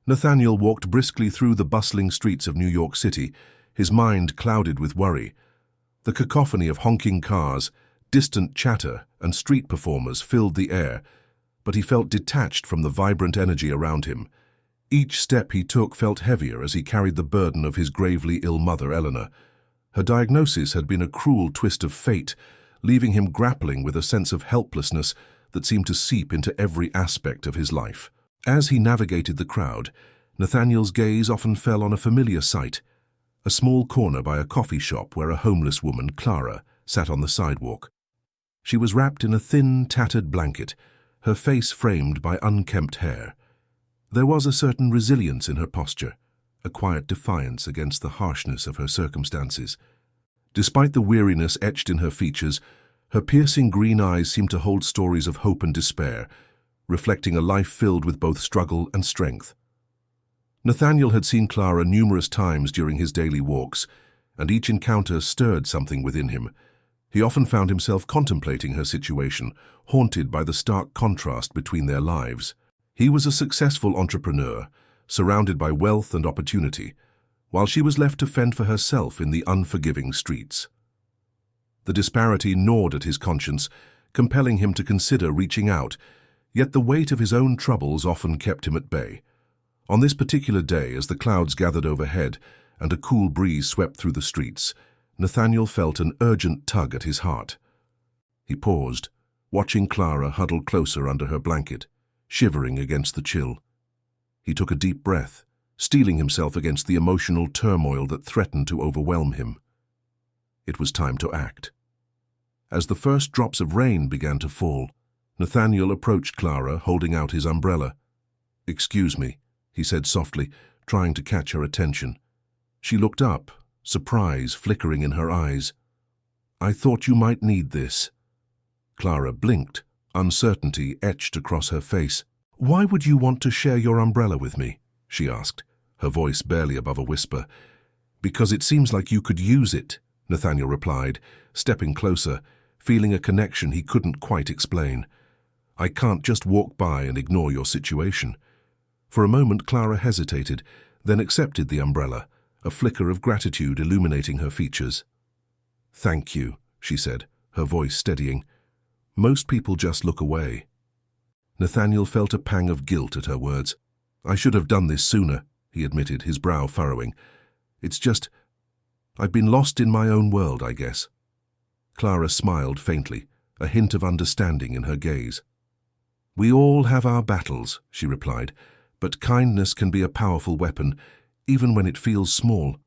Nathaniel walked briskly through the bustling streets of New York City, his mind clouded with worry. The cacophony of honking cars, distant chatter, and street performers filled the air, but he felt detached from the vibrant energy around him. Each step he took felt heavier as he carried the burden of his gravely ill mother, Eleanor. Her diagnosis had been a cruel twist of fate, leaving him grappling with a sense of helplessness that seemed to seep into every aspect of his life. As he navigated the crowd, Nathaniel's gaze often fell on a familiar sight, a small corner by a coffee shop where a homeless woman, Clara, sat on the sidewalk. She was wrapped in a thin, tattered blanket, her face framed by unkempt hair. There was a certain resilience in her posture, a quiet defiance against the harshness of her circumstances. Despite the weariness etched in her features, her piercing green eyes seemed to hold stories of hope and despair, reflecting a life filled with both struggle and strength. Nathaniel had seen Clara numerous times during his daily walks, and each encounter stirred something within him. He often found himself contemplating her situation, haunted by the stark contrast between their lives. He was a successful entrepreneur, surrounded by wealth and opportunity, while she was left to fend for herself in the unforgiving streets. The disparity gnawed at his conscience, compelling him to consider reaching out, yet the weight of his own troubles often kept him at bay. On this particular day, as the clouds gathered overhead and a cool breeze swept through the streets, Nathaniel felt an urgent tug at his heart. He paused, watching Clara huddle closer under her blanket, shivering against the chill. He took a deep breath, steeling himself against the emotional turmoil that threatened to overwhelm him. It was time to act. As the first drops of rain began to fall, Nathaniel approached Clara, holding out his umbrella. "Excuse me," he said softly, trying to catch her attention. She looked up, surprise flickering in her eyes. "I thought you might need this." Clara blinked, uncertainty etched across her face. "Why would you want to share your umbrella with me?" she asked, her voice barely above a whisper. "Because it seems like you could use it," Nathaniel replied, stepping closer, feeling a connection he couldn't quite explain. "I can't just walk by and ignore your situation." For a moment Clara hesitated, then accepted the umbrella, a flicker of gratitude illuminating her features. "Thank you," she said, her voice steadying. "Most people just look away." Nathaniel felt a pang of guilt at her words. "I should have done this sooner," he admitted, his brow furrowing. "It's just, I've been lost in my own world, I guess." Clara smiled faintly, a hint of understanding in her gaze. "We all have our battles," she replied, "but kindness can be a powerful weapon, even when it feels small."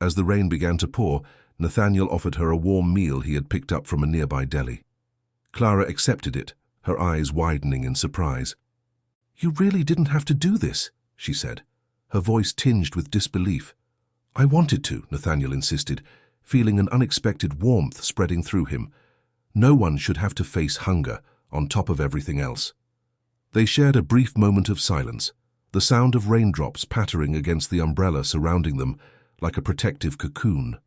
As the rain began to pour, Nathaniel offered her a warm meal he had picked up from a nearby deli. Clara accepted it, her eyes widening in surprise. "You really didn't have to do this," she said, her voice tinged with disbelief. "I wanted to," Nathaniel insisted, feeling an unexpected warmth spreading through him. No one should have to face hunger on top of everything else. They shared a brief moment of silence, the sound of raindrops pattering against the umbrella surrounding them like a protective cocoon.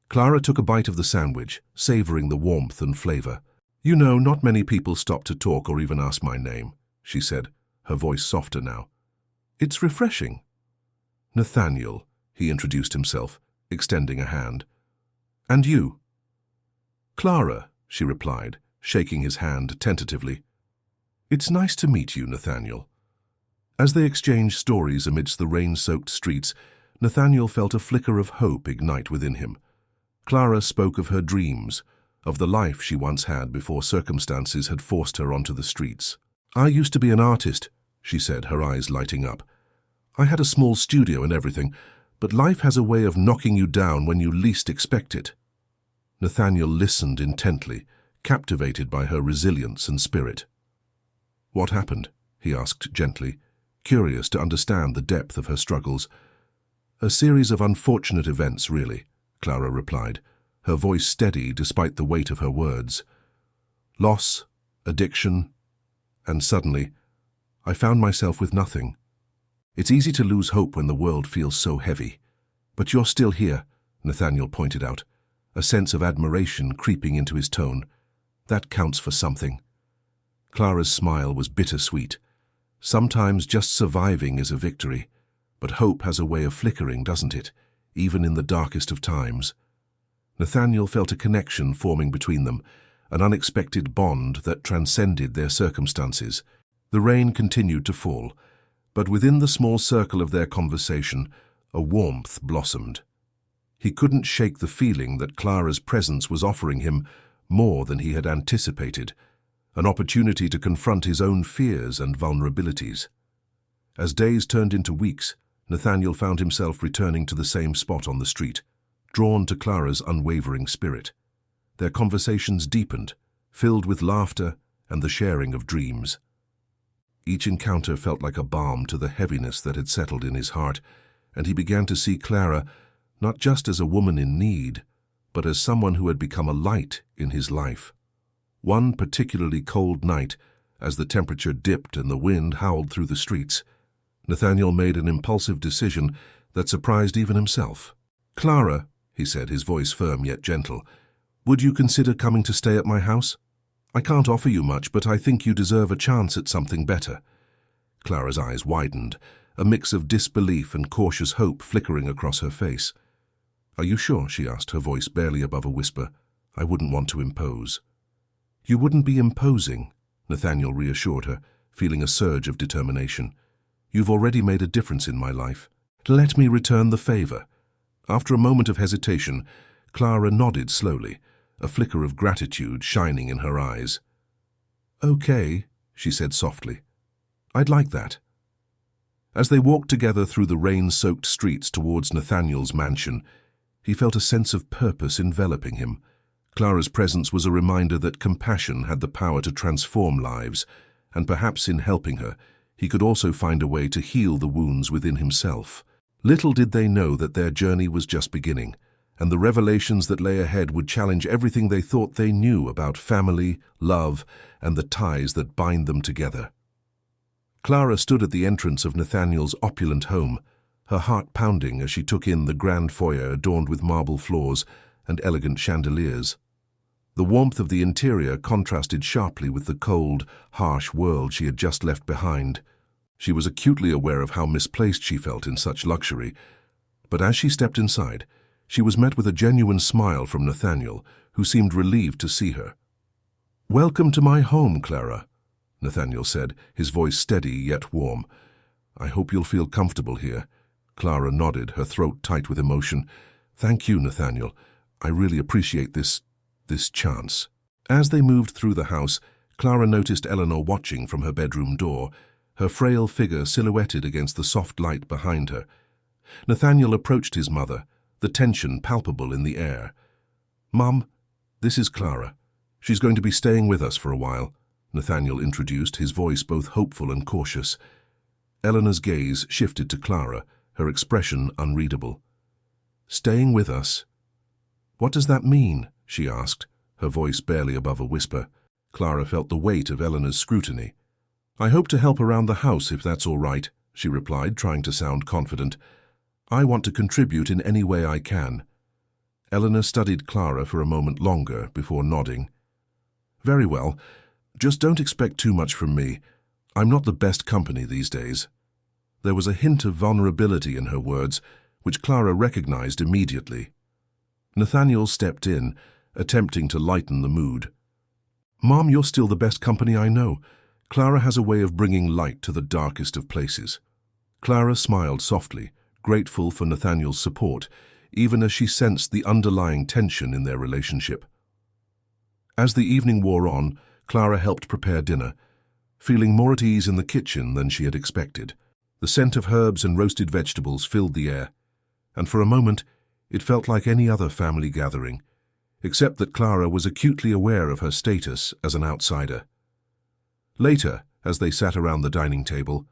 Clara took a bite of the sandwich, savoring the warmth and flavor. "You know, not many people stop to talk or even ask my name," she said, her voice softer now. "It's refreshing." "Nathaniel," he introduced himself, extending a hand. "And you?" "Clara," she replied, shaking his hand tentatively. "It's nice to meet you, Nathaniel." As they exchanged stories amidst the rain-soaked streets, Nathaniel felt a flicker of hope ignite within him. Clara spoke of her dreams, of the life she once had before circumstances had forced her onto the streets. "I used to be an artist," she said, her eyes lighting up. "I had a small studio and everything, but life has a way of knocking you down when you least expect it." Nathaniel listened intently, captivated by her resilience and spirit. "What happened?" he asked gently, curious to understand the depth of her struggles. "A series of unfortunate events, really," Clara replied, her voice steady despite the weight of her words. "Loss, addiction, and suddenly, I found myself with nothing. It's easy to lose hope when the world feels so heavy. But you're still here," Nathaniel pointed out, a sense of admiration creeping into his tone. "That counts for something." Clara's smile was bittersweet. Sometimes just surviving is a victory, but hope has a way of flickering, doesn't it, even in the darkest of times? Nathaniel felt a connection forming between them, an unexpected bond that transcended their circumstances. The rain continued to fall, but within the small circle of their conversation, a warmth blossomed. He couldn't shake the feeling that Clara's presence was offering him more than he had anticipated, an opportunity to confront his own fears and vulnerabilities. As days turned into weeks, Nathaniel found himself returning to the same spot on the street, drawn to Clara's unwavering spirit. Their conversations deepened, filled with laughter and the sharing of dreams. Each encounter felt like a balm to the heaviness that had settled in his heart, and he began to see Clara not just as a woman in need, but as someone who had become a light in his life. One particularly cold night, as the temperature dipped and the wind howled through the streets, Nathaniel made an impulsive decision that surprised even himself. "Clara," he said, his voice firm yet gentle, "would you consider coming to stay at my house? I can't offer you much, but I think you deserve a chance at something better." Clara's eyes widened, a mix of disbelief and cautious hope flickering across her face. "Are you sure?" she asked, her voice barely above a whisper. "I wouldn't want to impose." "You wouldn't be imposing," Nathaniel reassured her, feeling a surge of determination. "You've already made a difference in my life. Let me return the favor." After a moment of hesitation, Clara nodded slowly, a flicker of gratitude shining in her eyes. "Okay," she said softly. "I'd like that." As they walked together through the rain-soaked streets towards Nathaniel's mansion, he felt a sense of purpose enveloping him. Clara's presence was a reminder that compassion had the power to transform lives, and perhaps in helping her, he could also find a way to heal the wounds within himself. Little did they know that their journey was just beginning, and the revelations that lay ahead would challenge everything they thought they knew about family, love, and the ties that bind them together. Clara stood at the entrance of Nathaniel's opulent home, her heart pounding as she took in the grand foyer adorned with marble floors and elegant chandeliers. The warmth of the interior contrasted sharply with the cold, harsh world she had just left behind. She was acutely aware of how misplaced she felt in such luxury, but as she stepped inside, she was met with a genuine smile from Nathaniel, who seemed relieved to see her. "Welcome to my home, Clara," Nathaniel said, his voice steady yet warm. "I hope you'll feel comfortable here." Clara nodded, her throat tight with emotion. "Thank you, Nathaniel. I really appreciate this chance." As they moved through the house, Clara noticed Eleanor watching from her bedroom door, her frail figure silhouetted against the soft light behind her. Nathaniel approached his mother, the tension palpable in the air. "Mum, this is Clara. She's going to be staying with us for a while," Nathaniel introduced, his voice both hopeful and cautious. Eleanor's gaze shifted to Clara, her expression unreadable. "Staying with us? What does that mean?" she asked, her voice barely above a whisper. Clara felt the weight of Eleanor's scrutiny. "I hope to help around the house if that's all right," she replied, trying to sound confident. "I want to contribute in any way I can." Eleanor studied Clara for a moment longer before nodding. "Very well. Just don't expect too much from me. I'm not the best company these days." There was a hint of vulnerability in her words, which Clara recognized immediately. Nathaniel stepped in, attempting to lighten the mood. "Mom, you're still the best company I know. Clara has a way of bringing light to the darkest of places." Clara smiled softly, grateful for Nathaniel's support, even as she sensed the underlying tension in their relationship. As the evening wore on, Clara helped prepare dinner, feeling more at ease in the kitchen than she had expected. The scent of herbs and roasted vegetables filled the air, and for a moment it felt like any other family gathering, except that Clara was acutely aware of her status as an outsider. Later, as they sat around the dining table,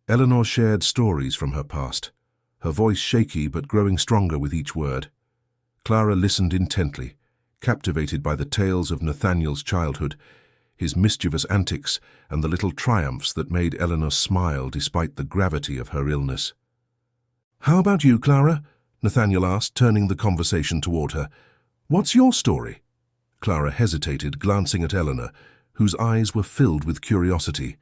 Eleanor shared stories from her past, her voice shaky but growing stronger with each word. Clara listened intently, captivated by the tales of Nathaniel's childhood, his mischievous antics, and the little triumphs that made Eleanor smile despite the gravity of her illness. "How about you, Clara?" Nathaniel asked, turning the conversation toward her. "What's your story?" Clara hesitated, glancing at Eleanor, whose eyes were filled with curiosity.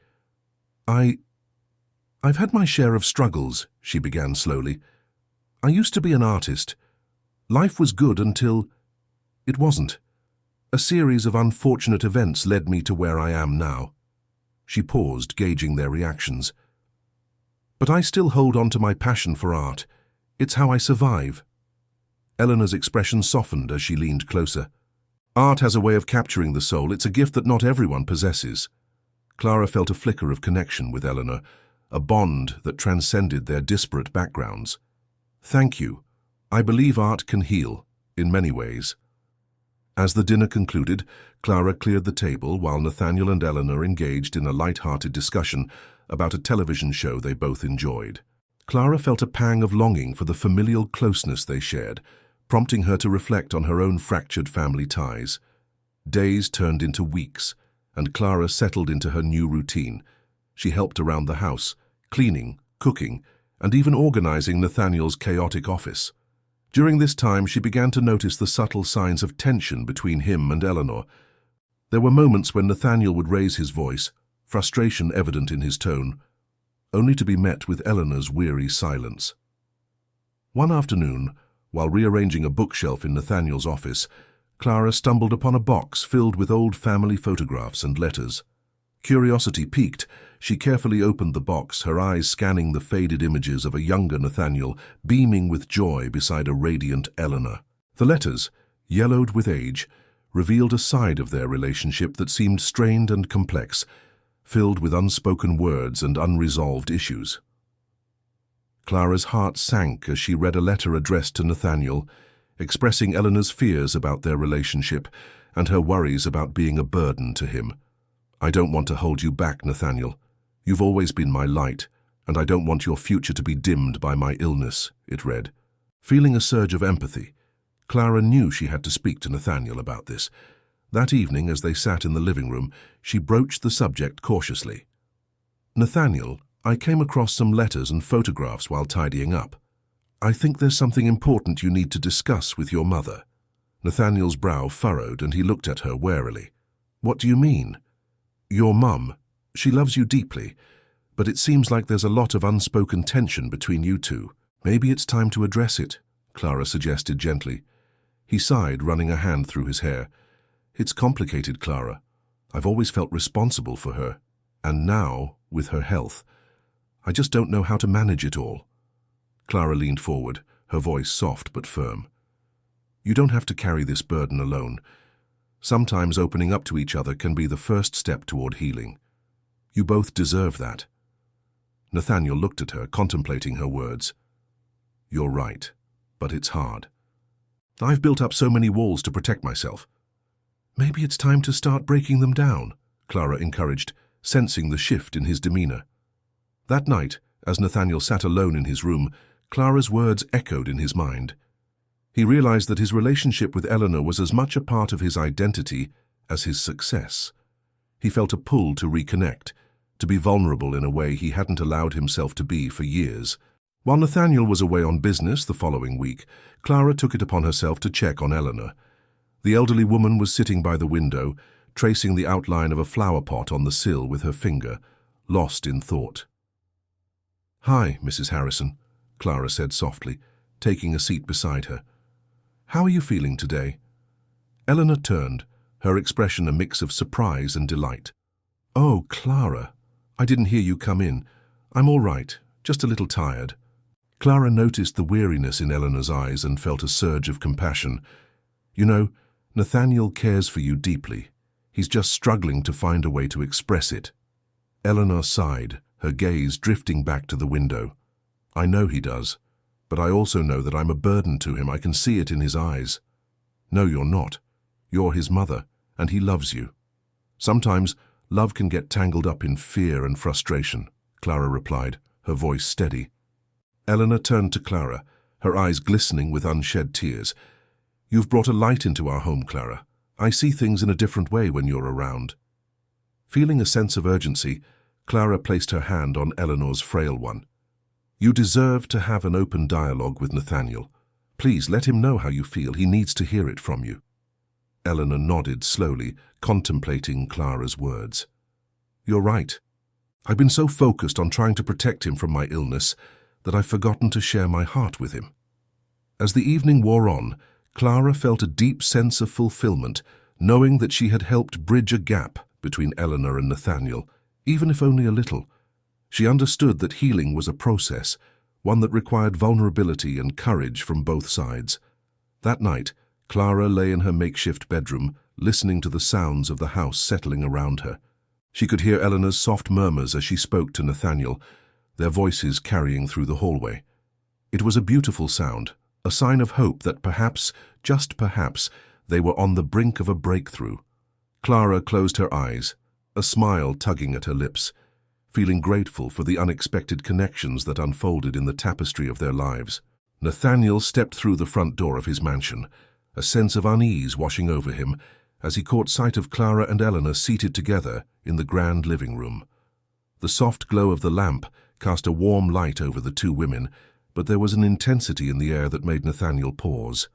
I've had my share of struggles, she began slowly. I used to be an artist. Life was good until it wasn't. A series of unfortunate events led me to where I am now. She paused, gauging their reactions. But I still hold on to my passion for art. It's how I survive. Eleanor's expression softened as she leaned closer. Art has a way of capturing the soul. It's a gift that not everyone possesses. Clara felt a flicker of connection with Eleanor, a bond that transcended their disparate backgrounds. Thank you. I believe art can heal, in many ways. As the dinner concluded, Clara cleared the table while Nathaniel and Eleanor engaged in a light-hearted discussion about a television show they both enjoyed. Clara felt a pang of longing for the familial closeness they shared, prompting her to reflect on her own fractured family ties. Days turned into weeks, and Clara settled into her new routine. She helped around the house, cleaning, cooking, and even organizing Nathaniel's chaotic office. During this time, she began to notice the subtle signs of tension between him and Eleanor. There were moments when Nathaniel would raise his voice, frustration evident in his tone, only to be met with Eleanor's weary silence. One afternoon, while rearranging a bookshelf in Nathaniel's office, Clara stumbled upon a box filled with old family photographs and letters. Curiosity piqued, she carefully opened the box, her eyes scanning the faded images of a younger Nathaniel beaming with joy beside a radiant Eleanor. The letters, yellowed with age, revealed a side of their relationship that seemed strained and complex, filled with unspoken words and unresolved issues. Clara's heart sank as she read a letter addressed to Nathaniel, expressing Eleanor's fears about their relationship and her worries about being a burden to him. I don't want to hold you back, Nathaniel. You've always been my light, and I don't want your future to be dimmed by my illness, it read. Feeling a surge of empathy, Clara knew she had to speak to Nathaniel about this. That evening, as they sat in the living room, she broached the subject cautiously. Nathaniel, I came across some letters and photographs while tidying up. I think there's something important you need to discuss with your mother. Nathaniel's brow furrowed and he looked at her warily. What do you mean? Your mum, she loves you deeply, but it seems like there's a lot of unspoken tension between you two. Maybe it's time to address it, Clara suggested gently. He sighed, running a hand through his hair. It's complicated, Clara. I've always felt responsible for her, and now, with her health, I just don't know how to manage it all. Clara leaned forward, her voice soft but firm. You don't have to carry this burden alone. Sometimes opening up to each other can be the first step toward healing. You both deserve that. Nathaniel looked at her, contemplating her words. You're right, but it's hard. I've built up so many walls to protect myself. Maybe it's time to start breaking them down, Clara encouraged, sensing the shift in his demeanor. That night, as Nathaniel sat alone in his room, Clara's words echoed in his mind. He realized that his relationship with Eleanor was as much a part of his identity as his success. He felt a pull to reconnect, to be vulnerable in a way he hadn't allowed himself to be for years. While Nathaniel was away on business the following week, Clara took it upon herself to check on Eleanor. The elderly woman was sitting by the window, tracing the outline of a flower pot on the sill with her finger, lost in thought. Hi, Mrs. Harrison, Clara said softly, taking a seat beside her. How are you feeling today? Eleanor turned, her expression a mix of surprise and delight. Oh, Clara, I didn't hear you come in. I'm all right, just a little tired. Clara noticed the weariness in Eleanor's eyes and felt a surge of compassion. You know, Nathaniel cares for you deeply. He's just struggling to find a way to express it. Eleanor sighed, her gaze drifting back to the window. I know he does, but I also know that I'm a burden to him. I can see it in his eyes. No, you're not. You're his mother, and he loves you. Sometimes love can get tangled up in fear and frustration, Clara replied, her voice steady. Eleanor turned to Clara, her eyes glistening with unshed tears. You've brought a light into our home, Clara. I see things in a different way when you're around. Feeling a sense of urgency, Clara placed her hand on Eleanor's frail one. You deserve to have an open dialogue with Nathaniel. Please let him know how you feel. He needs to hear it from you. Eleanor nodded slowly, contemplating Clara's words. You're right. I've been so focused on trying to protect him from my illness that I've forgotten to share my heart with him." As the evening wore on, Clara felt a deep sense of fulfillment, knowing that she had helped bridge a gap between Eleanor and Nathaniel, even if only a little. She understood that healing was a process, one that required vulnerability and courage from both sides. That night, Clara lay in her makeshift bedroom, listening to the sounds of the house settling around her. She could hear Eleanor's soft murmurs as she spoke to Nathaniel, their voices carrying through the hallway. It was a beautiful sound, a sign of hope that perhaps, just perhaps, they were on the brink of a breakthrough. Clara closed her eyes, a smile tugging at her lips, feeling grateful for the unexpected connections that unfolded in the tapestry of their lives. Nathaniel stepped through the front door of his mansion, a sense of unease washing over him as he caught sight of Clara and Eleanor seated together in the grand living room. The soft glow of the lamp cast a warm light over the two women, but there was an intensity in the air that made Nathaniel pause.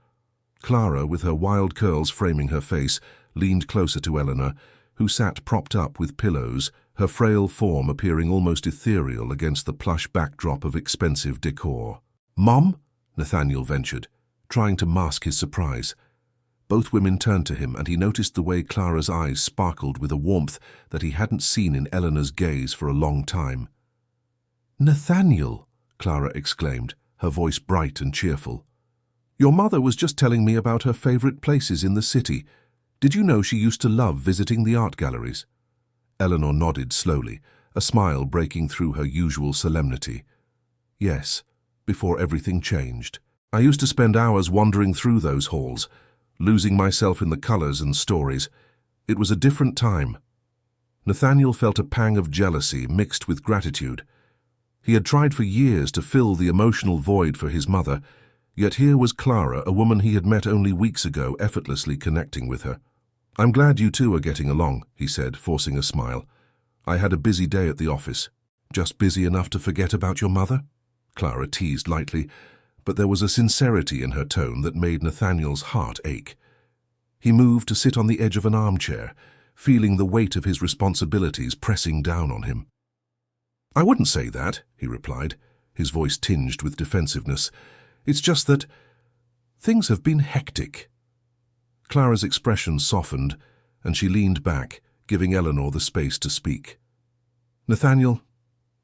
Clara, with her wild curls framing her face, leaned closer to Eleanor, who sat propped up with pillows, her frail form appearing almost ethereal against the plush backdrop of expensive decor. "Mom?" Nathaniel ventured, trying to mask his surprise. Both women turned to him, and he noticed the way Clara's eyes sparkled with a warmth that he hadn't seen in Eleanor's gaze for a long time. "Nathaniel!" Clara exclaimed, her voice bright and cheerful. "Your mother was just telling me about her favorite places in the city. Did you know she used to love visiting the art galleries?" Eleanor nodded slowly, a smile breaking through her usual solemnity. "Yes, before everything changed. I used to spend hours wandering through those halls, losing myself in the colors and stories. It was a different time." Nathaniel felt a pang of jealousy mixed with gratitude. He had tried for years to fill the emotional void for his mother, yet here was Clara, a woman he had met only weeks ago, effortlessly connecting with her. "I'm glad you two are getting along," he said, forcing a smile. "I had a busy day at the office." "Just busy enough to forget about your mother?" Clara teased lightly, but there was a sincerity in her tone that made Nathaniel's heart ache. He moved to sit on the edge of an armchair, feeling the weight of his responsibilities pressing down on him. "I wouldn't say that," he replied, his voice tinged with defensiveness. "It's just that things have been hectic." Clara's expression softened, and she leaned back, giving Eleanor the space to speak. "Nathaniel,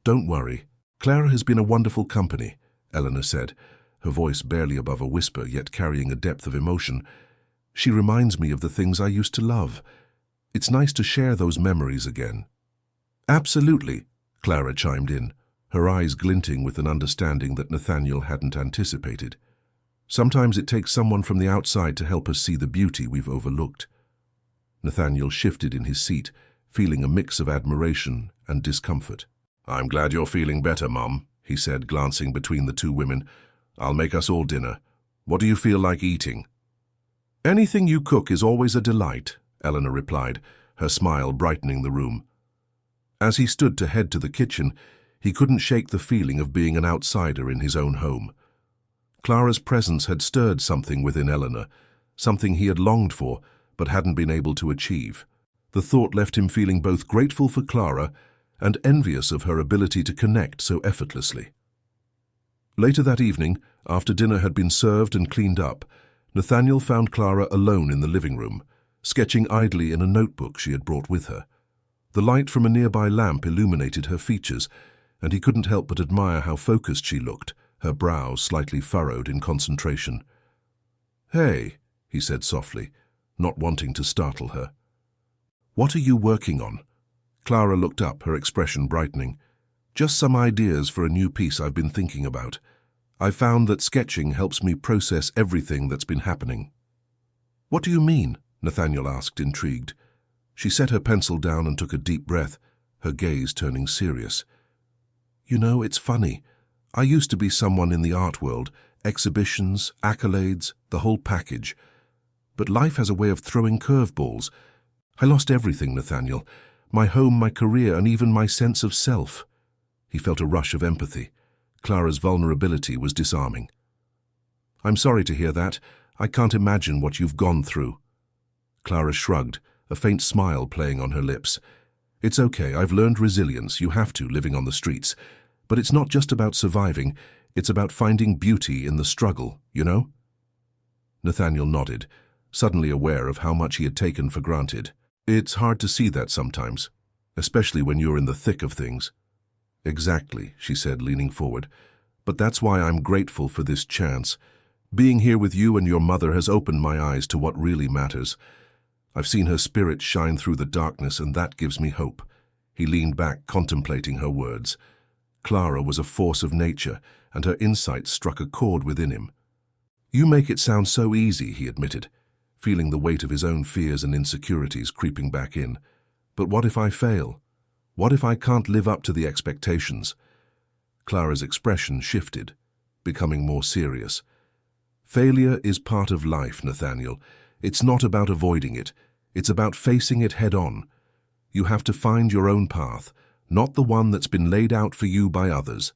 don't worry. Clara has been a wonderful company," Eleanor said, her voice barely above a whisper, yet carrying a depth of emotion. "She reminds me of the things I used to love. It's nice to share those memories again." "Absolutely," Clara chimed in, her eyes glinting with an understanding that Nathaniel hadn't anticipated. "Sometimes it takes someone from the outside to help us see the beauty we've overlooked." Nathaniel shifted in his seat, feeling a mix of admiration and discomfort. "I'm glad you're feeling better, Mum," he said, glancing between the two women. "I'll make us all dinner. What do you feel like eating?" "Anything you cook is always a delight," Eleanor replied, her smile brightening the room. As he stood to head to the kitchen, he couldn't shake the feeling of being an outsider in his own home. Clara's presence had stirred something within Eleanor, something he had longed for but hadn't been able to achieve. The thought left him feeling both grateful for Clara and envious of her ability to connect so effortlessly. Later that evening, after dinner had been served and cleaned up, Nathaniel found Clara alone in the living room, sketching idly in a notebook she had brought with her. The light from a nearby lamp illuminated her features, and he couldn't help but admire how focused she looked, her brows slightly furrowed in concentration. "Hey," he said softly, not wanting to startle her. "What are you working on?" Clara looked up, her expression brightening. "Just some ideas for a new piece I've been thinking about. I've found that sketching helps me process everything that's been happening." "What do you mean?" Nathaniel asked, intrigued. She set her pencil down and took a deep breath, her gaze turning serious. "You know, it's funny. I used to be someone in the art world, exhibitions, accolades, the whole package. But life has a way of throwing curveballs. I lost everything, Nathaniel. My home, my career, and even my sense of self." He felt a rush of empathy. Clara's vulnerability was disarming. "I'm sorry to hear that. I can't imagine what you've gone through." Clara shrugged, a faint smile playing on her lips. It's okay, I've learned resilience, you have to, living on the streets. But it's not just about surviving, it's about finding beauty in the struggle, you know? Nathaniel nodded, suddenly aware of how much he had taken for granted. It's hard to see that sometimes, especially when you're in the thick of things. Exactly, she said, leaning forward. But that's why I'm grateful for this chance. Being here with you and your mother has opened my eyes to what really matters. I've seen her spirit shine through the darkness, and that gives me hope. He leaned back, contemplating her words. Clara was a force of nature, and her insight struck a chord within him. You make it sound so easy, he admitted, feeling the weight of his own fears and insecurities creeping back in. But what if I fail? What if I can't live up to the expectations? Clara's expression shifted, becoming more serious. Failure is part of life, Nathaniel. It's not about avoiding it. It's about facing it head-on. You have to find your own path, not the one that's been laid out for you by others.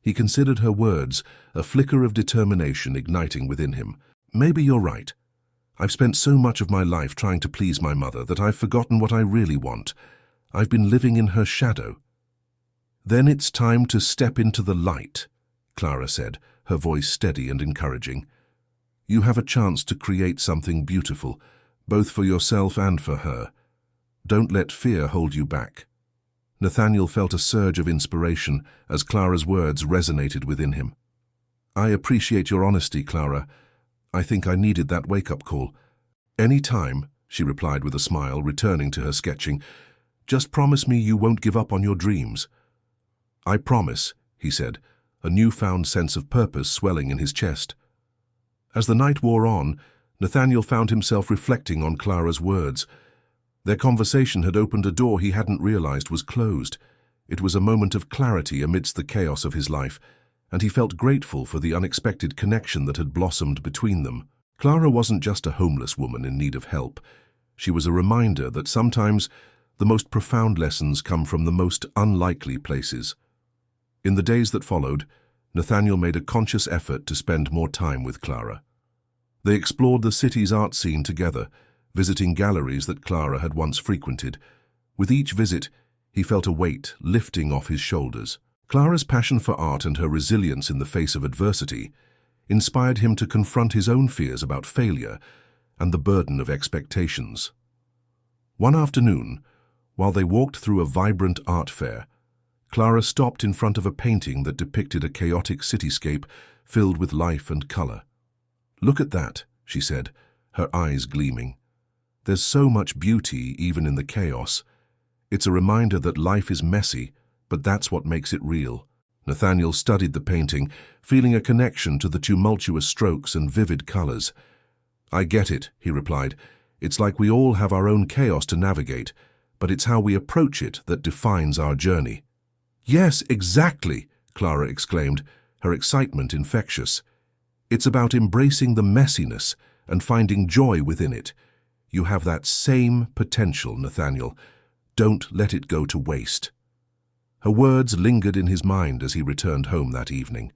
He considered her words, a flicker of determination igniting within him. Maybe you're right. I've spent so much of my life trying to please my mother that I've forgotten what I really want. I've been living in her shadow. Then it's time to step into the light, Clara said, her voice steady and encouraging. You have a chance to create something beautiful, both for yourself and for her. Don't let fear hold you back. Nathaniel felt a surge of inspiration as Clara's words resonated within him. I appreciate your honesty, Clara. I think I needed that wake-up call. Any time, she replied with a smile, returning to her sketching. Just promise me you won't give up on your dreams. I promise, he said, a newfound sense of purpose swelling in his chest. As the night wore on, Nathaniel found himself reflecting on Clara's words. Their conversation had opened a door he hadn't realized was closed. It was a moment of clarity amidst the chaos of his life, and he felt grateful for the unexpected connection that had blossomed between them. Clara wasn't just a homeless woman in need of help. She was a reminder that sometimes the most profound lessons come from the most unlikely places. In the days that followed, Nathaniel made a conscious effort to spend more time with Clara. They explored the city's art scene together, visiting galleries that Clara had once frequented. With each visit, he felt a weight lifting off his shoulders. Clara's passion for art and her resilience in the face of adversity inspired him to confront his own fears about failure and the burden of expectations. One afternoon, while they walked through a vibrant art fair, Clara stopped in front of a painting that depicted a chaotic cityscape filled with life and color. Look at that, she said, her eyes gleaming. There's so much beauty even in the chaos. It's a reminder that life is messy, but that's what makes it real. Nathaniel studied the painting, feeling a connection to the tumultuous strokes and vivid colors. I get it, he replied. It's like we all have our own chaos to navigate, but it's how we approach it that defines our journey. Yes, exactly, Clara exclaimed, her excitement infectious. It's about embracing the messiness and finding joy within it. You have that same potential, Nathaniel. Don't let it go to waste. Her words lingered in his mind as he returned home that evening.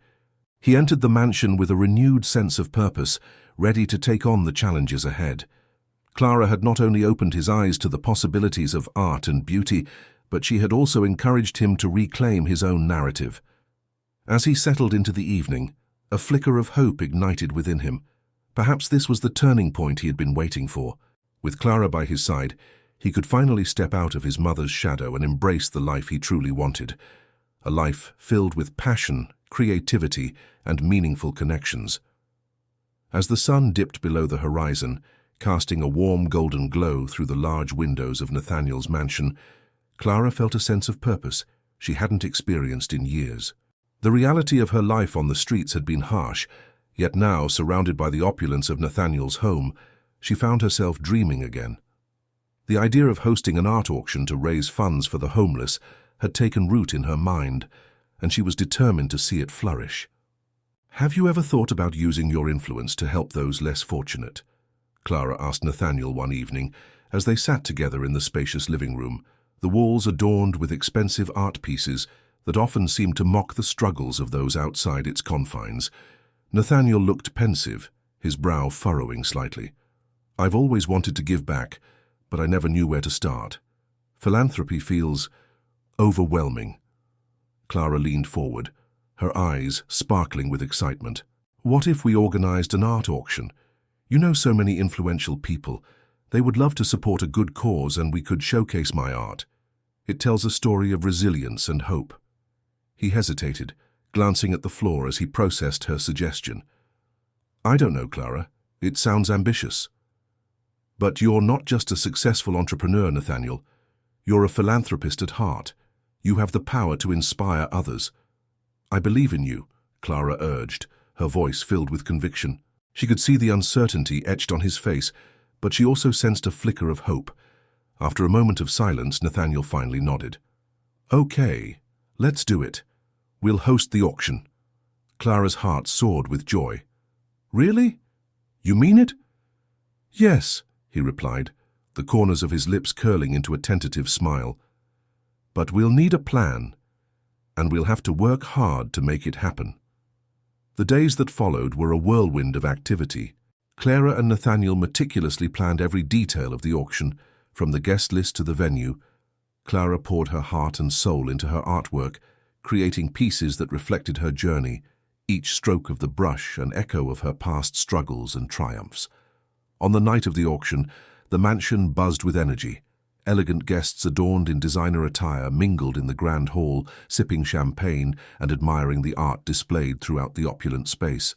He entered the mansion with a renewed sense of purpose, ready to take on the challenges ahead. Clara had not only opened his eyes to the possibilities of art and beauty, but she had also encouraged him to reclaim his own narrative. As he settled into the evening, a flicker of hope ignited within him. Perhaps this was the turning point he had been waiting for. With Clara by his side, he could finally step out of his mother's shadow and embrace the life he truly wanted. A life filled with passion, creativity, and meaningful connections. As the sun dipped below the horizon, casting a warm golden glow through the large windows of Nathaniel's mansion, Clara felt a sense of purpose she hadn't experienced in years. The reality of her life on the streets had been harsh, yet now, surrounded by the opulence of Nathaniel's home, she found herself dreaming again. The idea of hosting an art auction to raise funds for the homeless had taken root in her mind, and she was determined to see it flourish. Have you ever thought about using your influence to help those less fortunate? Clara asked Nathaniel one evening as they sat together in the spacious living room, the walls adorned with expensive art pieces that often seemed to mock the struggles of those outside its confines. Nathaniel looked pensive, his brow furrowing slightly. I've always wanted to give back, but I never knew where to start. Philanthropy feels overwhelming. Clara leaned forward, her eyes sparkling with excitement. What if we organized an art auction? You know so many influential people. They would love to support a good cause, and we could showcase my art. It tells a story of resilience and hope. He hesitated, glancing at the floor as he processed her suggestion. I don't know, Clara. It sounds ambitious. But you're not just a successful entrepreneur, Nathaniel. You're a philanthropist at heart. You have the power to inspire others. I believe in you, Clara urged, her voice filled with conviction. She could see the uncertainty etched on his face, but she also sensed a flicker of hope. After a moment of silence, Nathaniel finally nodded. Okay, let's do it. We'll host the auction. Clara's heart soared with joy. Really? You mean it? Yes, he replied, the corners of his lips curling into a tentative smile. But we'll need a plan, and we'll have to work hard to make it happen. The days that followed were a whirlwind of activity. Clara and Nathaniel meticulously planned every detail of the auction, from the guest list to the venue. Clara poured her heart and soul into her artwork, creating pieces that reflected her journey, each stroke of the brush an echo of her past struggles and triumphs. On the night of the auction, the mansion buzzed with energy. Elegant guests adorned in designer attire mingled in the grand hall, sipping champagne and admiring the art displayed throughout the opulent space.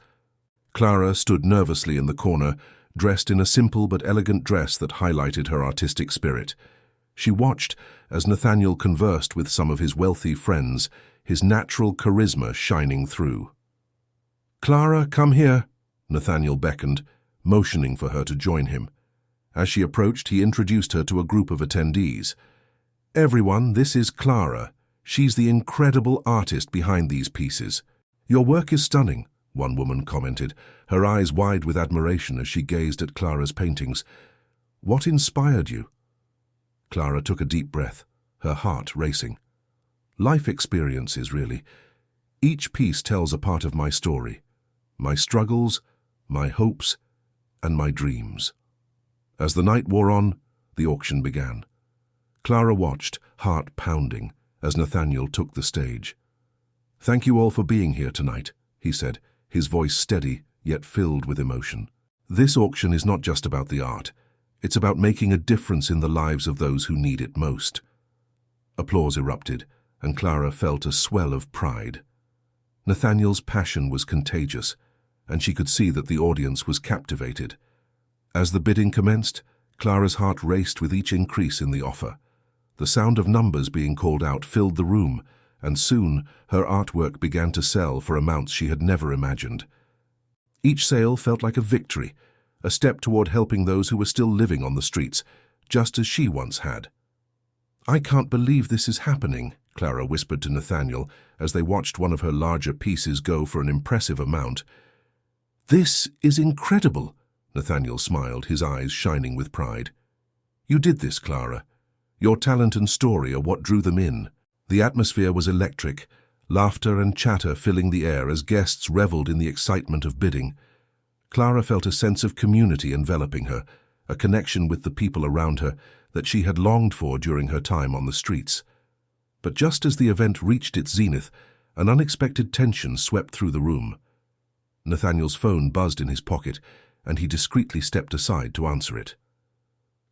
Clara stood nervously in the corner, dressed in a simple but elegant dress that highlighted her artistic spirit. She watched as Nathaniel conversed with some of his wealthy friends, his natural charisma shining through. "Clara, come here," Nathaniel beckoned, motioning for her to join him. As she approached, he introduced her to a group of attendees. "Everyone, this is Clara. She's the incredible artist behind these pieces. Your work is stunning," one woman commented, her eyes wide with admiration as she gazed at Clara's paintings. "What inspired you?" Clara took a deep breath, her heart racing. "Life experiences, really. Each piece tells a part of my story, my struggles, my hopes, and my dreams." As the night wore on, the auction began. Clara watched, heart pounding, as Nathaniel took the stage. "Thank you all for being here tonight," he said, his voice steady yet filled with emotion. "This auction is not just about the art. It's about making a difference in the lives of those who need it most." Applause erupted, and Clara felt a swell of pride. Nathaniel's passion was contagious, and she could see that the audience was captivated. As the bidding commenced, Clara's heart raced with each increase in the offer. The sound of numbers being called out filled the room, and soon her artwork began to sell for amounts she had never imagined. Each sale felt like a victory, a step toward helping those who were still living on the streets, just as she once had. "I can't believe this is happening," Clara whispered to Nathaniel as they watched one of her larger pieces go for an impressive amount. "This is incredible," Nathaniel smiled, his eyes shining with pride. "You did this, Clara. Your talent and story are what drew them in." The atmosphere was electric, laughter and chatter filling the air as guests reveled in the excitement of bidding. Clara felt a sense of community enveloping her, a connection with the people around her that she had longed for during her time on the streets. But just as the event reached its zenith, an unexpected tension swept through the room. Nathaniel's phone buzzed in his pocket, and he discreetly stepped aside to answer it.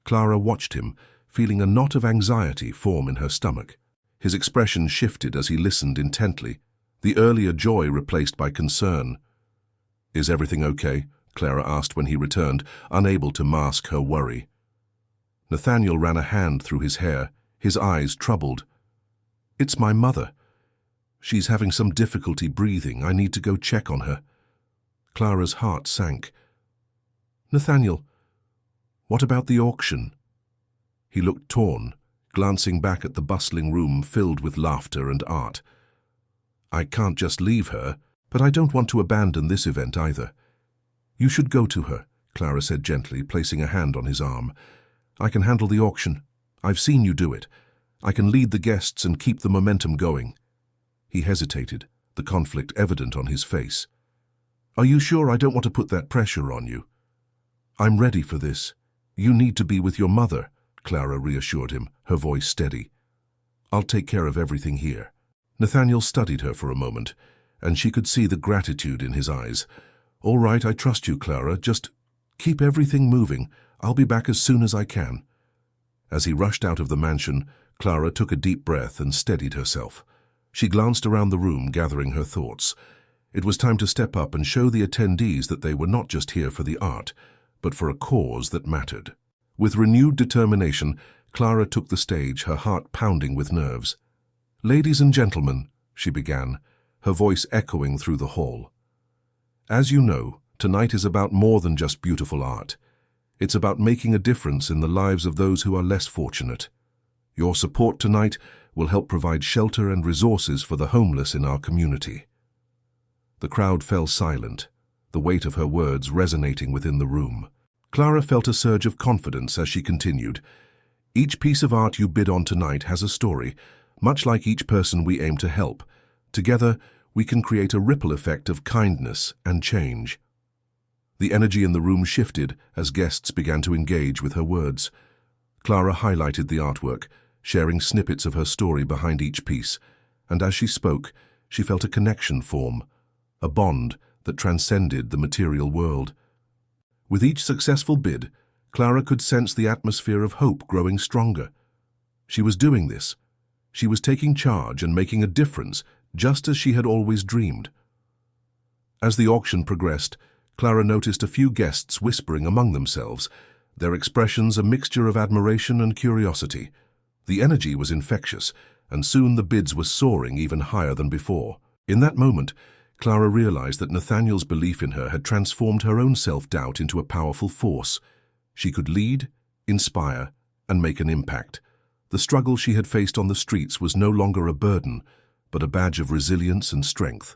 Clara watched him, feeling a knot of anxiety form in her stomach. His expression shifted as he listened intently, the earlier joy replaced by concern. "Is everything okay?" Clara asked when he returned, unable to mask her worry. Nathaniel ran a hand through his hair, his eyes troubled. "It's my mother. She's having some difficulty breathing. I need to go check on her." Clara's heart sank. "Nathaniel, what about the auction?" He looked torn, glancing back at the bustling room filled with laughter and art. "I can't just leave her, but I don't want to abandon this event either." "You should go to her," Clara said gently, placing a hand on his arm. "I can handle the auction. I've seen you do it. I can lead the guests and keep the momentum going." He hesitated, the conflict evident on his face. "Are you sure I don't want to put that pressure on you?" "I'm ready for this. You need to be with your mother," Clara reassured him, her voice steady. "I'll take care of everything here." Nathaniel studied her for a moment, and she could see the gratitude in his eyes. "All right, I trust you, Clara. Just keep everything moving. I'll be back as soon as I can." As he rushed out of the mansion, Clara took a deep breath and steadied herself. She glanced around the room, gathering her thoughts. It was time to step up and show the attendees that they were not just here for the art, but for a cause that mattered. With renewed determination, Clara took the stage, her heart pounding with nerves. "Ladies and gentlemen," she began, her voice echoing through the hall. "As you know, tonight is about more than just beautiful art. It's about making a difference in the lives of those who are less fortunate. Your support tonight will help provide shelter and resources for the homeless in our community." The crowd fell silent, the weight of her words resonating within the room. Clara felt a surge of confidence as she continued. "Each piece of art you bid on tonight has a story, much like each person we aim to help. Together, we can create a ripple effect of kindness and change." The energy in the room shifted as guests began to engage with her words. Clara highlighted the artwork, sharing snippets of her story behind each piece, and as she spoke, she felt a connection form, a bond that transcended the material world. With each successful bid, Clara could sense the atmosphere of hope growing stronger. She was doing this. She was taking charge and making a difference, just as she had always dreamed. As the auction progressed, Clara noticed a few guests whispering among themselves, their expressions a mixture of admiration and curiosity. The energy was infectious, and soon the bids were soaring even higher than before. In that moment, Clara realized that Nathaniel's belief in her had transformed her own self-doubt into a powerful force. She could lead, inspire, and make an impact. The struggle she had faced on the streets was no longer a burden, but a badge of resilience and strength.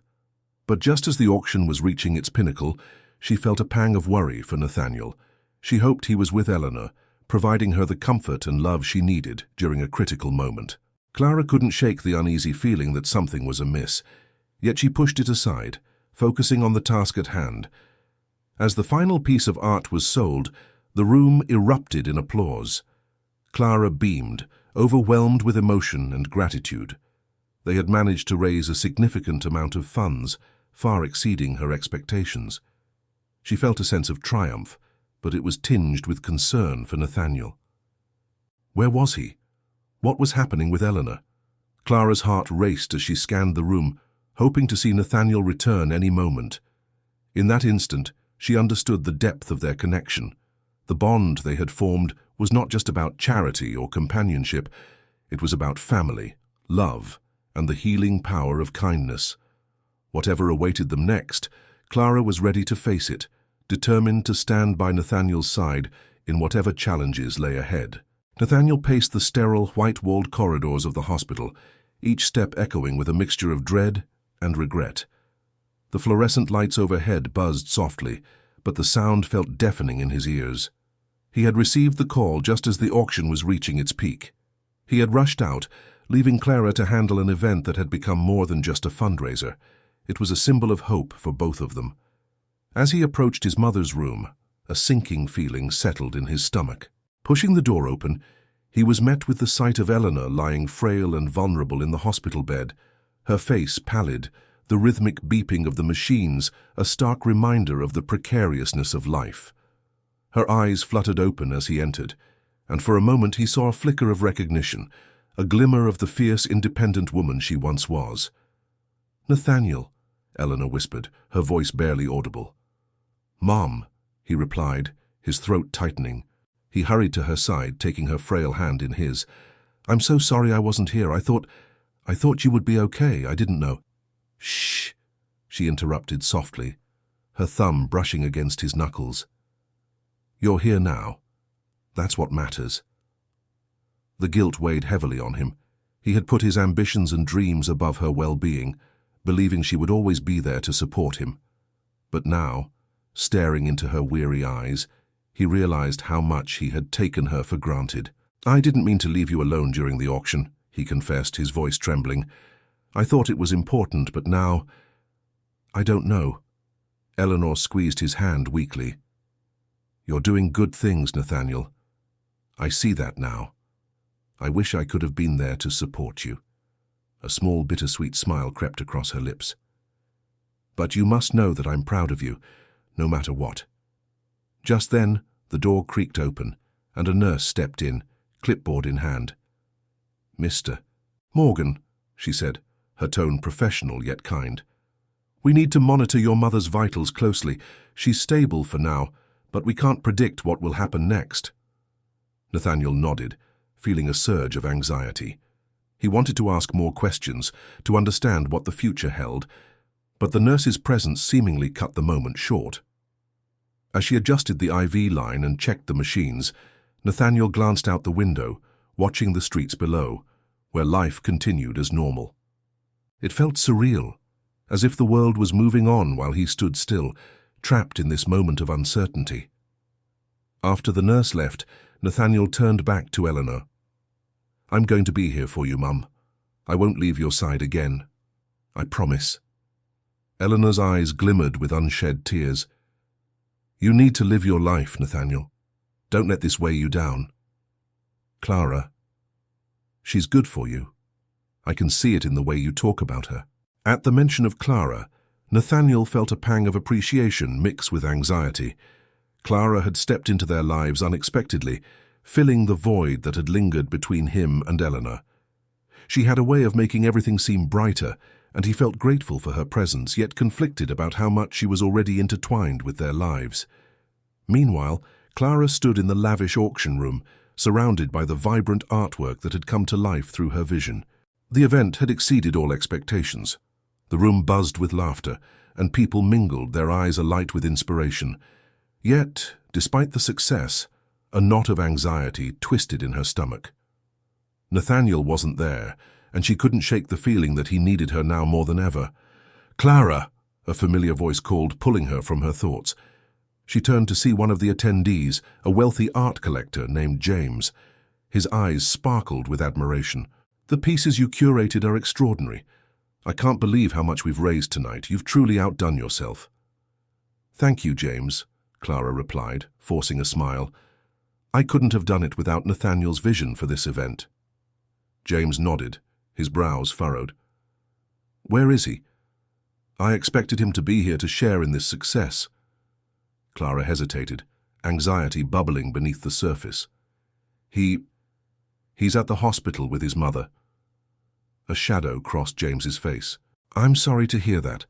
But just as the auction was reaching its pinnacle, she felt a pang of worry for Nathaniel. She hoped he was with Eleanor, providing her the comfort and love she needed during a critical moment. Clara couldn't shake the uneasy feeling that something was amiss, yet she pushed it aside, focusing on the task at hand. As the final piece of art was sold, the room erupted in applause. Clara beamed, overwhelmed with emotion and gratitude. They had managed to raise a significant amount of funds, far exceeding her expectations. She felt a sense of triumph, but it was tinged with concern for Nathaniel. Where was he? What was happening with Eleanor? Clara's heart raced as she scanned the room, hoping to see Nathaniel return any moment. In that instant, she understood the depth of their connection. The bond they had formed was not just about charity or companionship, it was about family, love, and the healing power of kindness. Whatever awaited them next, Clara was ready to face it, determined to stand by Nathaniel's side in whatever challenges lay ahead. Nathaniel paced the sterile, white-walled corridors of the hospital, each step echoing with a mixture of dread and regret. The fluorescent lights overhead buzzed softly, but the sound felt deafening in his ears. He had received the call just as the auction was reaching its peak. He had rushed out, leaving Clara to handle an event that had become more than just a fundraiser. It was a symbol of hope for both of them. As he approached his mother's room, a sinking feeling settled in his stomach. Pushing the door open, he was met with the sight of Eleanor lying frail and vulnerable in the hospital bed, her face pallid, the rhythmic beeping of the machines a stark reminder of the precariousness of life. Her eyes fluttered open as he entered, and for a moment he saw a flicker of recognition, a glimmer of the fierce, independent woman she once was. "Nathaniel," Eleanor whispered, her voice barely audible. "Mom," he replied, his throat tightening. He hurried to her side, taking her frail hand in his. "I'm so sorry I wasn't here. I thought you would be okay. I didn't know." "Shh," she interrupted softly, her thumb brushing against his knuckles. "You're here now. That's what matters." The guilt weighed heavily on him. He had put his ambitions and dreams above her well-being, believing she would always be there to support him. But now, staring into her weary eyes, he realized how much he had taken her for granted. "I didn't mean to leave you alone during the auction," he confessed, his voice trembling. "I thought it was important, but now, I don't know." Eleanor squeezed his hand weakly. "You're doing good things, Nathaniel. I see that now. I wish I could have been there to support you. A small bittersweet smile crept across her lips. But you must know that I'm proud of you, no matter what. Just then, the door creaked open, and a nurse stepped in, clipboard in hand. Mr. Morgan, she said, her tone professional yet kind. We need to monitor your mother's vitals closely. She's stable for now, but we can't predict what will happen next. Nathaniel nodded, feeling a surge of anxiety. He wanted to ask more questions, to understand what the future held, but the nurse's presence seemingly cut the moment short. As she adjusted the IV line and checked the machines, Nathaniel glanced out the window, watching the streets below, where life continued as normal. It felt surreal, as if the world was moving on while he stood still, trapped in this moment of uncertainty. After the nurse left, Nathaniel turned back to Eleanor. I'm going to be here for you, Mum. I won't leave your side again. I promise. Eleanor's eyes glimmered with unshed tears. You need to live your life, Nathaniel. Don't let this weigh you down. Clara. She's good for you. I can see it in the way you talk about her. At the mention of Clara, Nathaniel felt a pang of appreciation mixed with anxiety. Clara had stepped into their lives unexpectedly, filling the void that had lingered between him and Eleanor. She had a way of making everything seem brighter, and he felt grateful for her presence, yet conflicted about how much she was already intertwined with their lives. Meanwhile, Clara stood in the lavish auction room, surrounded by the vibrant artwork that had come to life through her vision. The event had exceeded all expectations. The room buzzed with laughter, and people mingled, their eyes alight with inspiration. Yet, despite the success, a knot of anxiety twisted in her stomach. Nathaniel wasn't there, and she couldn't shake the feeling that he needed her now more than ever. "Clara!" a familiar voice called, pulling her from her thoughts. She turned to see one of the attendees, a wealthy art collector named James. His eyes sparkled with admiration. "The pieces you curated are extraordinary. I can't believe how much we've raised tonight. You've truly outdone yourself." "Thank you, James," Clara replied, forcing a smile. "I couldn't have done it without Nathaniel's vision for this event." James nodded, his brows furrowed. "Where is he? I expected him to be here to share in this success." Clara hesitated, anxiety bubbling beneath the surface. He's at the hospital with his mother." A shadow crossed James's face. "I'm sorry to hear that.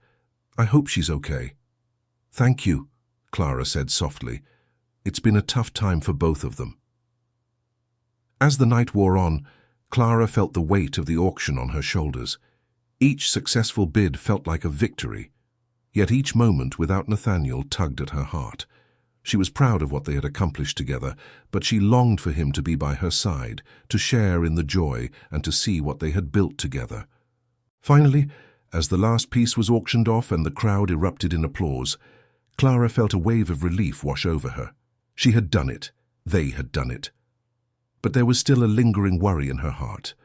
I hope she's okay." "Thank you," Clara said softly. "It's been a tough time for both of them." As the night wore on, Clara felt the weight of the auction on her shoulders. Each successful bid felt like a victory, yet each moment without Nathaniel tugged at her heart. She was proud of what they had accomplished together, but she longed for him to be by her side, to share in the joy and to see what they had built together. Finally, as the last piece was auctioned off and the crowd erupted in applause, Clara felt a wave of relief wash over her. She had done it. They had done it. But there was still a lingering worry in her heart.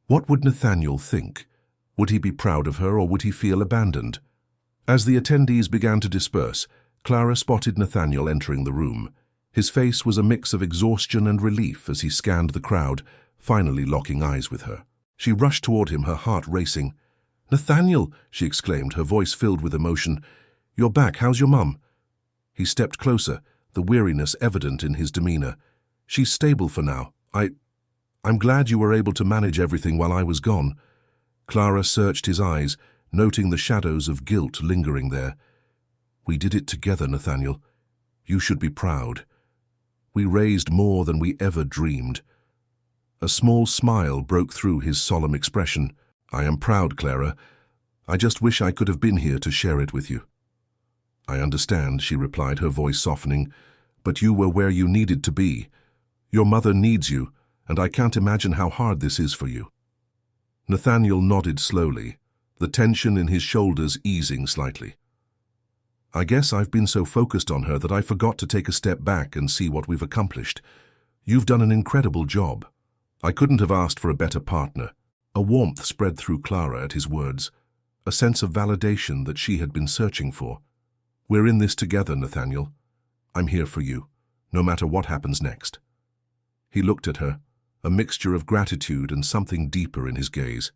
What would Nathaniel think? Would he be proud of her, or would he feel abandoned? As the attendees began to disperse, Clara spotted Nathaniel entering the room. His face was a mix of exhaustion and relief as he scanned the crowd, finally locking eyes with her. She rushed toward him, her heart racing. "Nathaniel!" she exclaimed, her voice filled with emotion. "You're back. How's your mum?" He stepped closer, the weariness evident in his demeanor. "She's stable for now. I'm glad you were able to manage everything while I was gone." Clara searched his eyes, noting the shadows of guilt lingering there. "We did it together, Nathaniel. You should be proud. We raised more than we ever dreamed." A small smile broke through his solemn expression. "I am proud, Clara. I just wish I could have been here to share it with you." "I understand," she replied, her voice softening, "but you were where you needed to be. Your mother needs you, and I can't imagine how hard this is for you." Nathaniel nodded slowly, the tension in his shoulders easing slightly. "I guess I've been so focused on her that I forgot to take a step back and see what we've accomplished. You've done an incredible job. I couldn't have asked for a better partner." A warmth spread through Clara at his words, a sense of validation that she had been searching for. "We're in this together, Nathaniel. I'm here for you, no matter what happens next." He looked at her, a mixture of gratitude and something deeper in his gaze.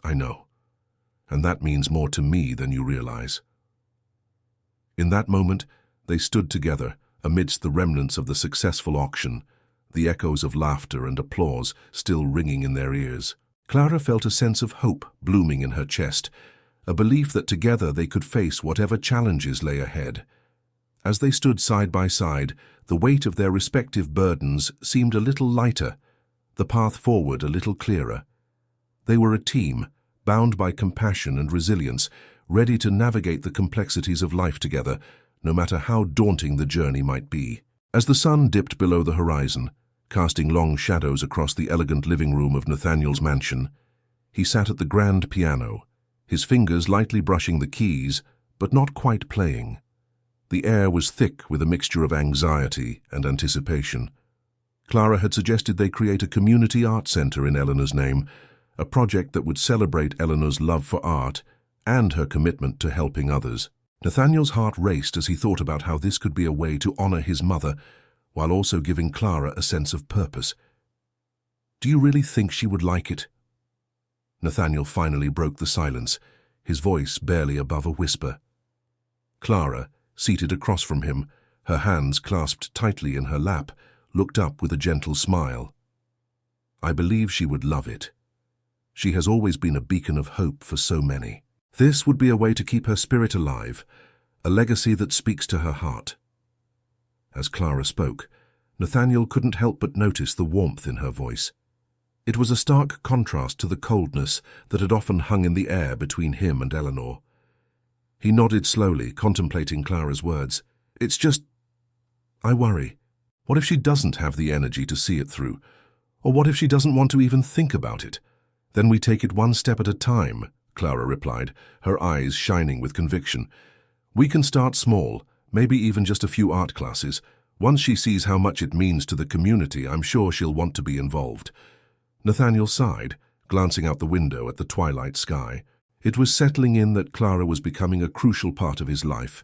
I know, and that means more to me than you realize. In that moment, they stood together amidst the remnants of the successful auction, the echoes of laughter and applause still ringing in their ears. Clara felt a sense of hope blooming in her chest, a belief that together they could face whatever challenges lay ahead. As they stood side by side, the weight of their respective burdens seemed a little lighter, the path forward a little clearer. They were a team, bound by compassion and resilience, ready to navigate the complexities of life together, no matter how daunting the journey might be. As the sun dipped below the horizon, casting long shadows across the elegant living room of Nathaniel's mansion, he sat at the grand piano, his fingers lightly brushing the keys, but not quite playing. The air was thick with a mixture of anxiety and anticipation. Clara had suggested they create a community art center in Eleanor's name, a project that would celebrate Eleanor's love for art and her commitment to helping others. Nathaniel's heart raced as he thought about how this could be a way to honor his mother, while also giving Clara a sense of purpose. Do you really think she would like it? Nathaniel finally broke the silence, his voice barely above a whisper. Clara, seated across from him, her hands clasped tightly in her lap, looked up with a gentle smile. I believe she would love it. She has always been a beacon of hope for so many. This would be a way to keep her spirit alive, a legacy that speaks to her heart. As Clara spoke, Nathaniel couldn't help but notice the warmth in her voice. It was a stark contrast to the coldness that had often hung in the air between him and Eleanor. He nodded slowly, contemplating Clara's words. It's just, I worry. What if she doesn't have the energy to see it through? Or what if she doesn't want to even think about it? Then we take it one step at a time, Clara replied, her eyes shining with conviction. We can start small, maybe even just a few art classes. Once she sees how much it means to the community, I'm sure she'll want to be involved. Nathaniel sighed, glancing out the window at the twilight sky. It was settling in that Clara was becoming a crucial part of his life,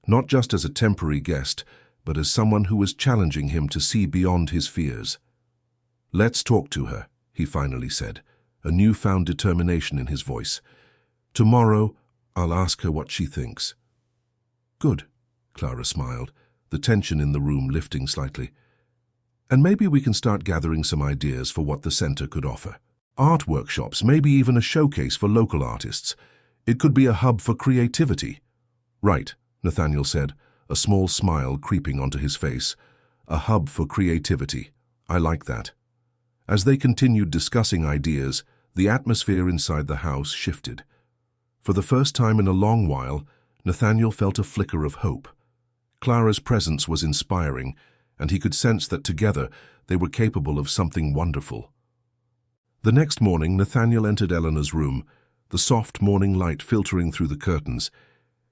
not just as a temporary guest, but as someone who was challenging him to see beyond his fears. Let's talk to her, he finally said, a newfound determination in his voice. Tomorrow, I'll ask her what she thinks. Good, Clara smiled, the tension in the room lifting slightly. And maybe we can start gathering some ideas for what the center could offer. Art workshops, maybe even a showcase for local artists. It could be a hub for creativity. Right, Nathaniel said, a small smile creeping onto his face. A hub for creativity. I like that. As they continued discussing ideas, the atmosphere inside the house shifted. For the first time in a long while, Nathaniel felt a flicker of hope. Clara's presence was inspiring, and he could sense that together they were capable of something wonderful. The next morning, Nathaniel entered Eleanor's room, the soft morning light filtering through the curtains.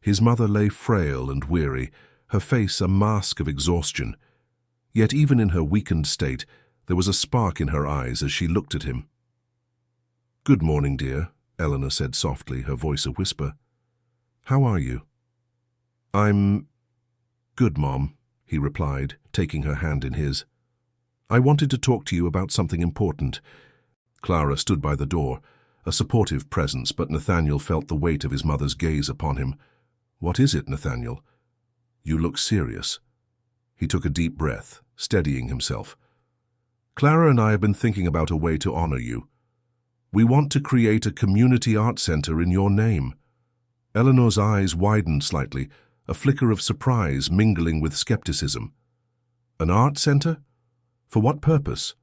His mother lay frail and weary, her face a mask of exhaustion. Yet even in her weakened state, there was a spark in her eyes as she looked at him. Good morning, dear, Eleanor said softly, her voice a whisper. How are you? I'm good, Mom, he replied, taking her hand in his. I wanted to talk to you about something important. Clara stood by the door, a supportive presence, but Nathaniel felt the weight of his mother's gaze upon him. What is it, Nathaniel? You look serious. He took a deep breath, steadying himself. Clara and I have been thinking about a way to honor you. We want to create a community art center in your name. Eleanor's eyes widened slightly, a flicker of surprise mingling with skepticism. An art center? For what purpose?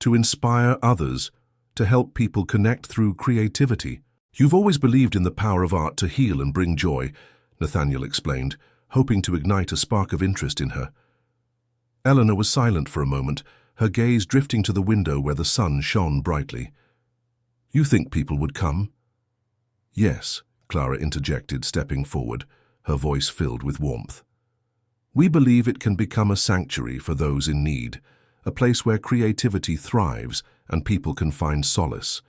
To inspire others, to help people connect through creativity. You've always believed in the power of art to heal and bring joy, Nathaniel explained, hoping to ignite a spark of interest in her. Eleanor was silent for a moment, her gaze drifting to the window where the sun shone brightly. You think people would come? Yes, Clara interjected, stepping forward, her voice filled with warmth. We believe it can become a sanctuary for those in need, a place where creativity thrives and people can find solace.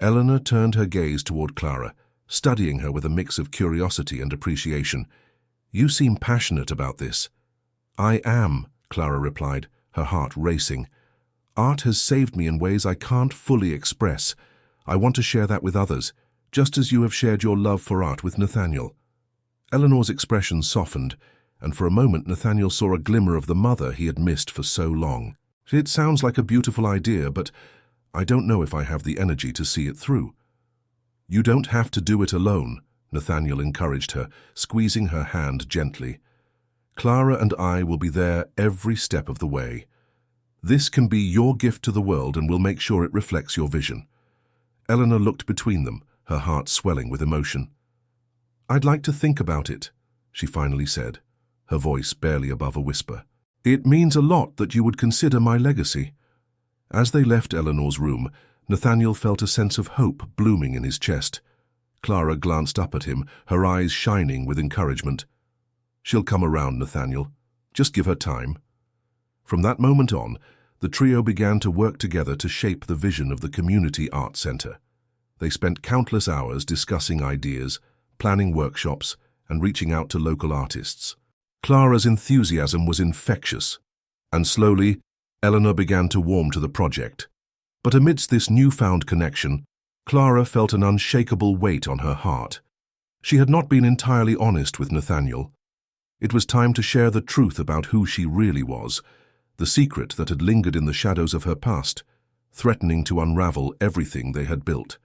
Eleanor turned her gaze toward Clara, studying her with a mix of curiosity and appreciation. You seem passionate about this. I am, Clara replied, her heart racing. "Art has saved me in ways I can't fully express. I want to share that with others, just as you have shared your love for art with Nathaniel." Eleanor's expression softened, and for a moment Nathaniel saw a glimmer of the mother he had missed for so long. "It sounds like a beautiful idea, but I don't know if I have the energy to see it through." "You don't have to do it alone," Nathaniel encouraged her, squeezing her hand gently. "Clara and I will be there every step of the way. This can be your gift to the world, and we'll make sure it reflects your vision." Eleanor looked between them, her heart swelling with emotion. "I'd like to think about it," she finally said, her voice barely above a whisper. "It means a lot that you would consider my legacy." As they left Eleanor's room, Nathaniel felt a sense of hope blooming in his chest. Clara glanced up at him, her eyes shining with encouragement. "She'll come around, Nathaniel. Just give her time." From that moment on, the trio began to work together to shape the vision of the Community Art Center. They spent countless hours discussing ideas, planning workshops, and reaching out to local artists. Clara's enthusiasm was infectious, and slowly, Eleanor began to warm to the project. But amidst this newfound connection, Clara felt an unshakable weight on her heart. She had not been entirely honest with Nathaniel. It was time to share the truth about who she really was, the secret that had lingered in the shadows of her past, threatening to unravel everything they had built.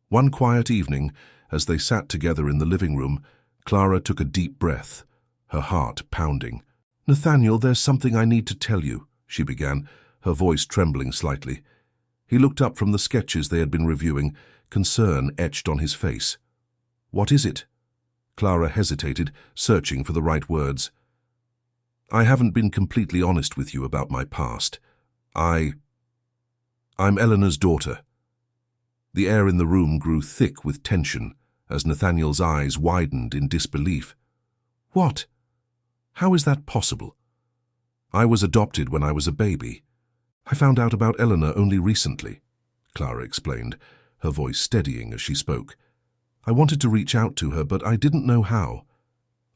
One quiet evening, as they sat together in the living room, Clara took a deep breath, her heart pounding. "Nathaniel, there's something I need to tell you," she began, her voice trembling slightly. He looked up from the sketches they had been reviewing, concern etched on his face. "What is it?" Clara hesitated, searching for the right words. "I haven't been completely honest with you about my past. I'm Eleanor's daughter." The air in the room grew thick with tension as Nathaniel's eyes widened in disbelief. "What? How is that possible?" "I was adopted when I was a baby. I found out about Eleanor only recently," Clara explained, her voice steadying as she spoke. "I wanted to reach out to her, but I didn't know how.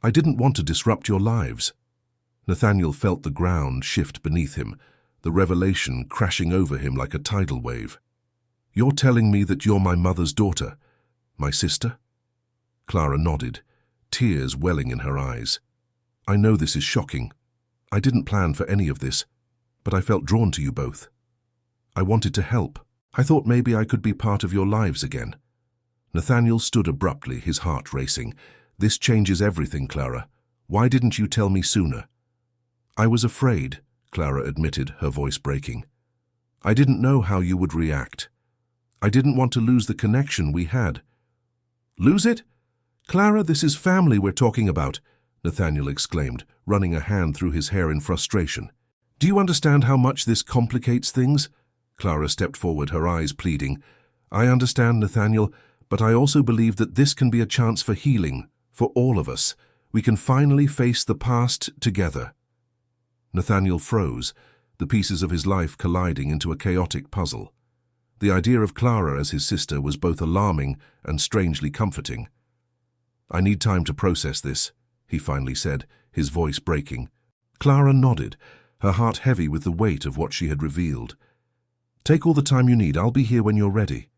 I didn't want to disrupt your lives." Nathaniel felt the ground shift beneath him, the revelation crashing over him like a tidal wave. "You're telling me that you're my mother's daughter, my sister?" Clara nodded, tears welling in her eyes. "I know this is shocking. I didn't plan for any of this, but I felt drawn to you both. I wanted to help. I thought maybe I could be part of your lives again." Nathaniel stood abruptly, his heart racing. "This changes everything, Clara. Why didn't you tell me sooner?" "I was afraid," Clara admitted, her voice breaking. "I didn't know how you would react. I didn't want to lose the connection we had." "Lose it? Clara, this is family we're talking about," Nathaniel exclaimed, running a hand through his hair in frustration. "Do you understand how much this complicates things?" Clara stepped forward, her eyes pleading. "I understand, Nathaniel, but I also believe that this can be a chance for healing, for all of us. We can finally face the past together." Nathaniel froze, the pieces of his life colliding into a chaotic puzzle. The idea of Clara as his sister was both alarming and strangely comforting. "I need time to process this," he finally said, his voice breaking. Clara nodded, her heart heavy with the weight of what she had revealed. "Take all the time you need. I'll be here when you're ready."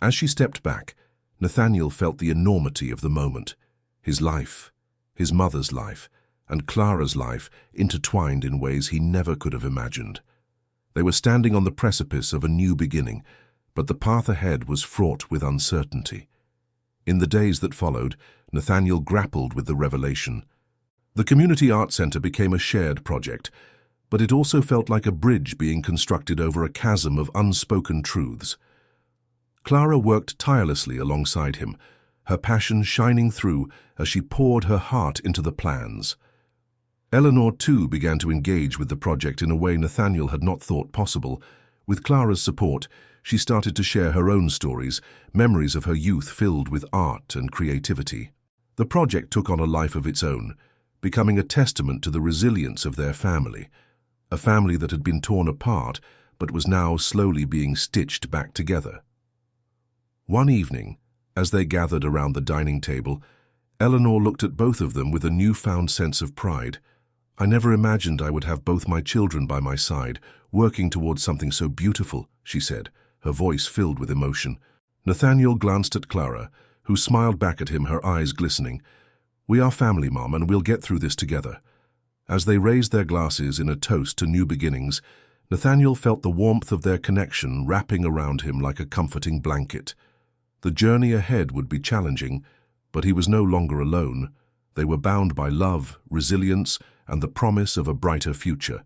As she stepped back, Nathaniel felt the enormity of the moment. His life, his mother's life, and Clara's life intertwined in ways he never could have imagined. They were standing on the precipice of a new beginning, but the path ahead was fraught with uncertainty. In the days that followed, Nathaniel grappled with the revelation. The Community Art Center became a shared project, but it also felt like a bridge being constructed over a chasm of unspoken truths. Clara worked tirelessly alongside him, her passion shining through as she poured her heart into the plans. Eleanor, too, began to engage with the project in a way Nathaniel had not thought possible. With Clara's support, she started to share her own stories, memories of her youth filled with art and creativity. The project took on a life of its own, becoming a testament to the resilience of their family, a family that had been torn apart but was now slowly being stitched back together. One evening, as they gathered around the dining table, Eleanor looked at both of them with a newfound sense of pride. I never imagined I would have both my children by my side, working towards something so beautiful, she said, her voice filled with emotion. Nathaniel glanced at Clara, who smiled back at him, her eyes glistening. We are family, Mom, and we'll get through this together. As they raised their glasses in a toast to new beginnings, Nathaniel felt the warmth of their connection wrapping around him like a comforting blanket. The journey ahead would be challenging, but he was no longer alone. They were bound by love, resilience, and the promise of a brighter future.